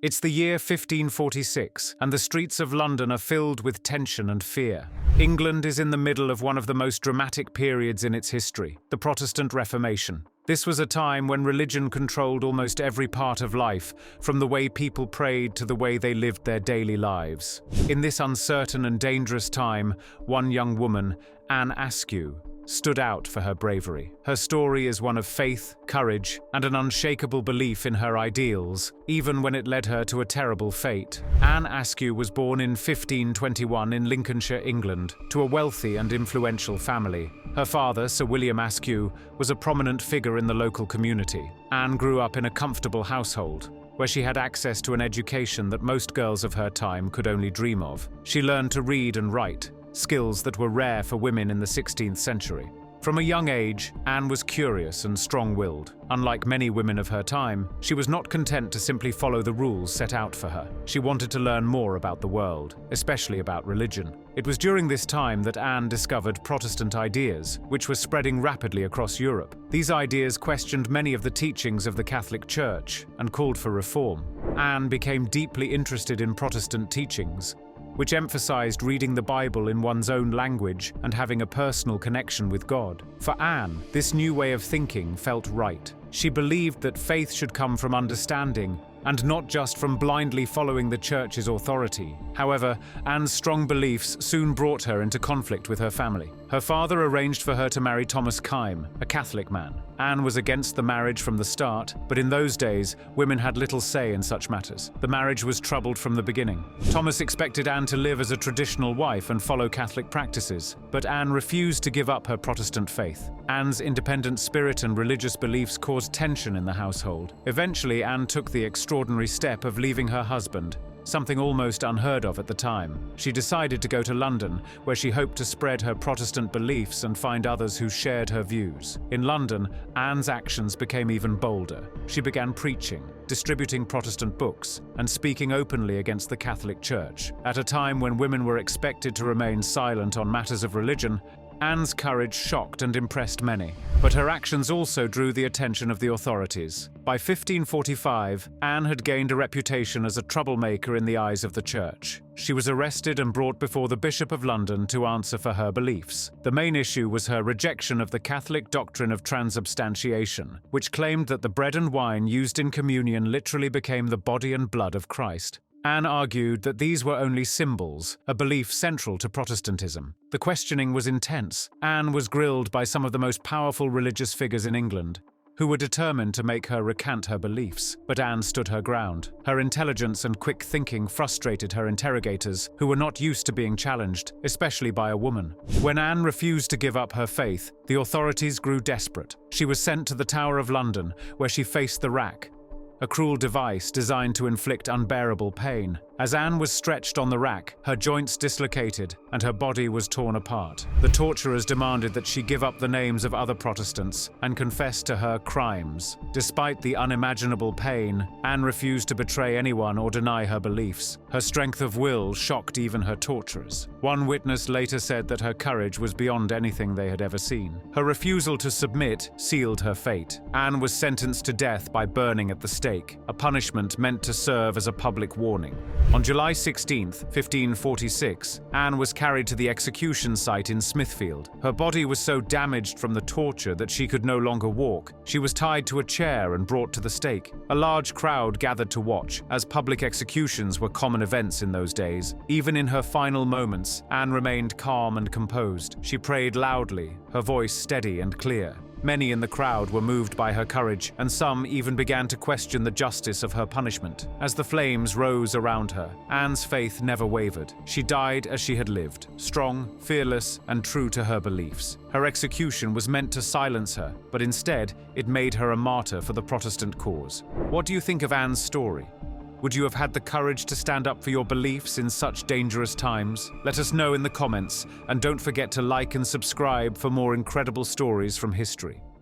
It's the year 1546, and the streets of London are filled with tension and fear. England is in the middle of one of the most dramatic periods in its history, the Protestant Reformation. This was a time when religion controlled almost every part of life, from the way people prayed to the way they lived their daily lives. In this uncertain and dangerous time, one young woman, Anne Askew, stood out for her bravery. Her story is one of faith, courage, and an unshakable belief in her ideals, even when it led her to a terrible fate. Anne Askew was born in 1521 in Lincolnshire, England, to a wealthy and influential family. Her father, Sir William Askew, was a prominent figure in the local community. Anne grew up in a comfortable household, where she had access to an education that most girls of her time could only dream of. She learned to read and write, skills that were rare for women in the 16th century. From a young age, Anne was curious and strong-willed. Unlike many women of her time, she was not content to simply follow the rules set out for her. She wanted to learn more about the world, especially about religion. It was during this time that Anne discovered Protestant ideas, which were spreading rapidly across Europe. These ideas questioned many of the teachings of the Catholic Church and called for reform. Anne became deeply interested in Protestant teachings, which emphasized reading the Bible in one's own language and having a personal connection with God. For Anne, this new way of thinking felt right. She believed that faith should come from understanding and not just from blindly following the Church's authority. However, Anne's strong beliefs soon brought her into conflict with her family. Her father arranged for her to marry Thomas Kyme, a Catholic man. Anne was against the marriage from the start, but in those days, women had little say in such matters. The marriage was troubled from the beginning. Thomas expected Anne to live as a traditional wife and follow Catholic practices, but Anne refused to give up her Protestant faith. Anne's independent spirit and religious beliefs caused tension in the household. Eventually, Anne took the extraordinary step of leaving her husband, something almost unheard of at the time. She decided to go to London, where she hoped to spread her Protestant beliefs and find others who shared her views. In London, Anne's actions became even bolder. She began preaching, distributing Protestant books, and speaking openly against the Catholic Church. At a time when women were expected to remain silent on matters of religion, Anne's courage shocked and impressed many, but her actions also drew the attention of the authorities. By 1545, Anne had gained a reputation as a troublemaker in the eyes of the Church. She was arrested and brought before the Bishop of London to answer for her beliefs. The main issue was her rejection of the Catholic doctrine of transubstantiation, which claimed that the bread and wine used in communion literally became the body and blood of Christ. Anne argued that these were only symbols, a belief central to Protestantism. The questioning was intense. Anne was grilled by some of the most powerful religious figures in England, who were determined to make her recant her beliefs. But Anne stood her ground. Her intelligence and quick thinking frustrated her interrogators, who were not used to being challenged, especially by a woman. When Anne refused to give up her faith, the authorities grew desperate. She was sent to the Tower of London, where she faced the rack, a cruel device designed to inflict unbearable pain. As Anne was stretched on the rack, her joints dislocated and her body was torn apart. The torturers demanded that she give up the names of other Protestants and confess to her crimes. Despite the unimaginable pain, Anne refused to betray anyone or deny her beliefs. Her strength of will shocked even her torturers. One witness later said that her courage was beyond anything they had ever seen. Her refusal to submit sealed her fate. Anne was sentenced to death by burning at the stake, a punishment meant to serve as a public warning. On July 16, 1546, Anne was carried to the execution site in Smithfield. Her body was so damaged from the torture that she could no longer walk. She was tied to a chair and brought to the stake. A large crowd gathered to watch, as public executions were common events in those days. Even in her final moments, Anne remained calm and composed. She prayed loudly, her voice steady and clear. Many in the crowd were moved by her courage, and some even began to question the justice of her punishment. As the flames rose around her, Anne's faith never wavered. She died as she had lived, strong, fearless, and true to her beliefs. Her execution was meant to silence her, but instead, it made her a martyr for the Protestant cause. What do you think of Anne's story? Would you have had the courage to stand up for your beliefs in such dangerous times? Let us know in the comments, and don't forget to like and subscribe for more incredible stories from history.